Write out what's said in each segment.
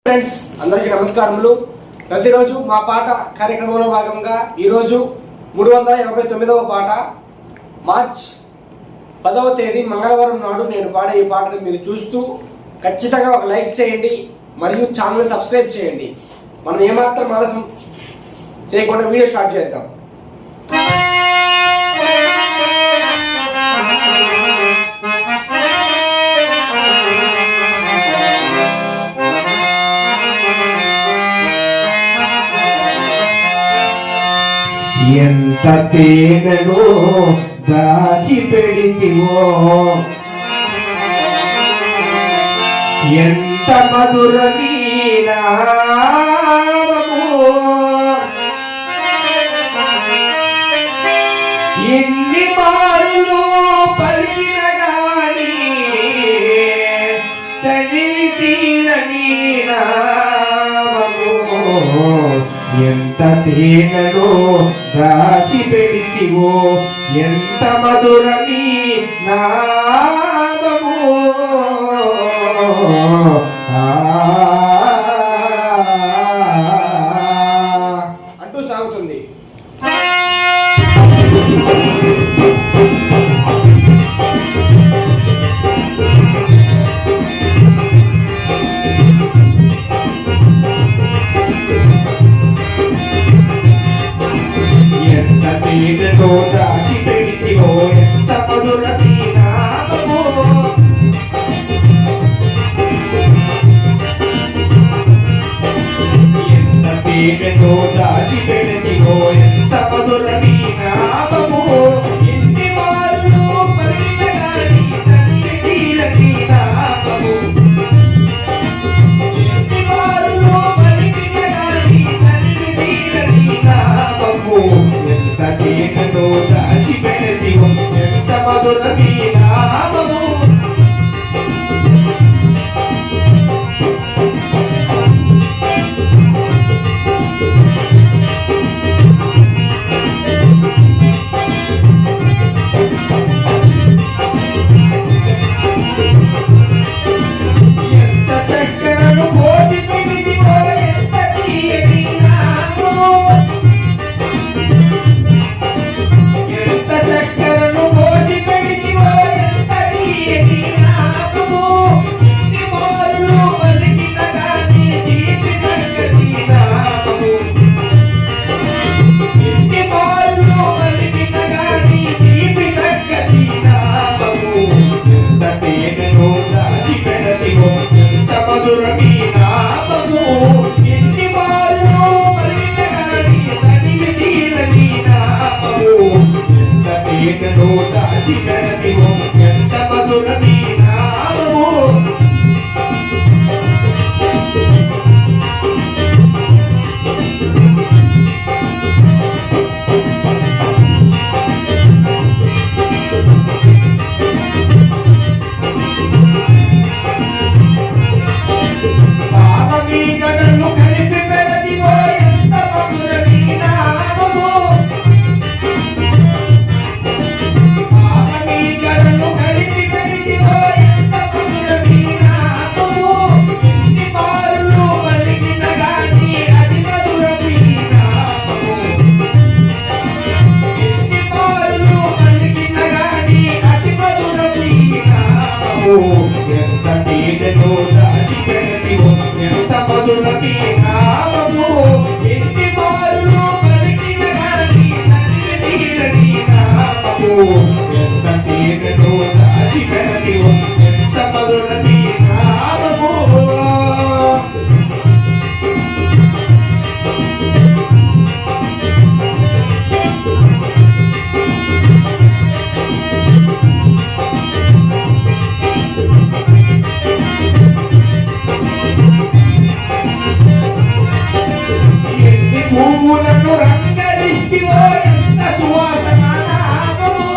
Friends అందరికీ నమస్కారములు. ప్రతిరోజు మా పాట కార్యక్రమంలో భాగంగా ఈరోజు 389వ పాట మార్చ్ 10వ తేదీ మంగళవారం నాడు నేను పాడే ఈ పాటను మీరు చూస్తూ ఖచ్చితంగా ఒక లైక్ చేయండి మరియు ఛానల్ సబ్స్క్రైబ్ చేయండి. మనం ఏమాత్రం ఆలస్యం చేయకుండా వీడియో స్టార్ట్ చేద్దాం. ఎంత తేనెలో దాచి పెడితివో, ఎంత మధుర నీనామము, ఎన్ని మారులు పలికిన గాని చదివి తీరని నామము. ఎంత తేనెలో దాచి పెడితివో, ఎంత మధుర నీ నామము. అంటూ సాగుతుంది. ఎంత తేనెలో దాచి పెడితివో, ఎంత మధుర నీ నామము. ఎంత తేనెలో దాచి పెడితివో, ఎంత మధుర నీ నామము. ఎన్ని మారులు పలికిన గాని తనివి తీరని నామము. ఎన్ని మారులు పలికిన గాని తనివి తీరని నామము. ఎంత తేనెలో దాచి పెడితివో, ఎంత మధుర నీ నామము. ఎంత చక్కెరను పోసి పెడితివో, ఎంత తీయని నామము. ఎంత చక్కెరను పోసి పెడితివో, ఎంత తీయని నామము. ఎన్ని మారులు పలికిన గాని తీపి చక్కని నామము. ఎన్ని మారులు పలికిన గాని తీపి చక్కని నామము. ఎంత తేనెలో దాచి పెడితివో, ఎంత మధుర నీ నామము. ఎన్ని మారులు పలికిన గాని తనివి తీరని నామము. ఎంత తేనెలో దాచి పెడితివో, ఎంత మధుర నీ నామము. పాపమీగడను కలిపి పెడితివో, ఎంత మధుర నీ నామము. పాపమీగడను కలిపి పెడితివో, ఎంత మధుర నీ నామము. ఎన్ని మారులు పలికిన గాని అది మధుర నీ నామము. ఎన్ని మారులు పలికిన గాని అది మధుర నీ నామము. ఎంత తేనెలో దాచి పెడితివో, ఎంత మధుర నీ నామము. ఎన్ని మారులు పలికిన గాని తనివి తీరని నామము. ఎంత తేనెలో దాచి పెడితివో, ఎంత మధుర నీ నామము. ఎన్ని పువ్వులను రంగరిస్తివో, ఎంత సువాసన నామము.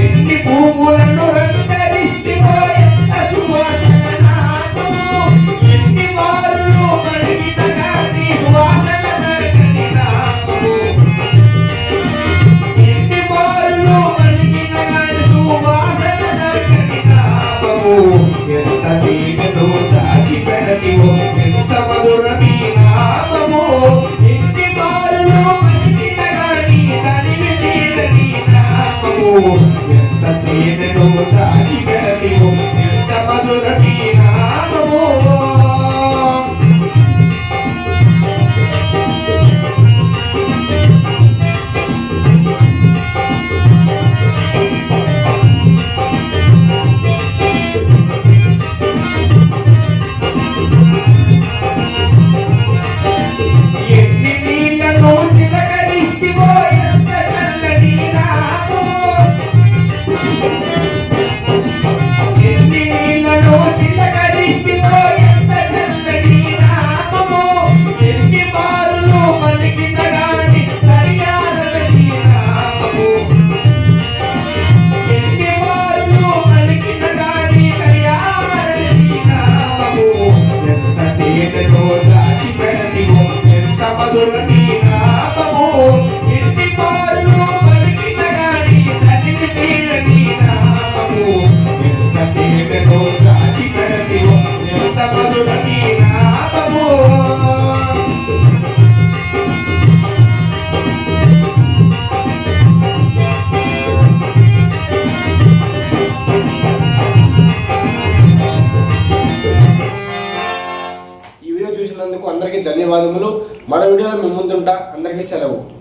ఎన్ని పువ్వులను రంగరిస్తివో, ఎంత సువాసన నామము. ఎన్ని మారులు పలికిన గాని సువాసన దొరకని నామము. ఎన్ని మారులు పలికిన గాని సువాసన దొరకని నామము. ఎంత ధన్యవాదములు. మరో వీడియోలో మీ ముందుంటా. అందరికీ సెలవు.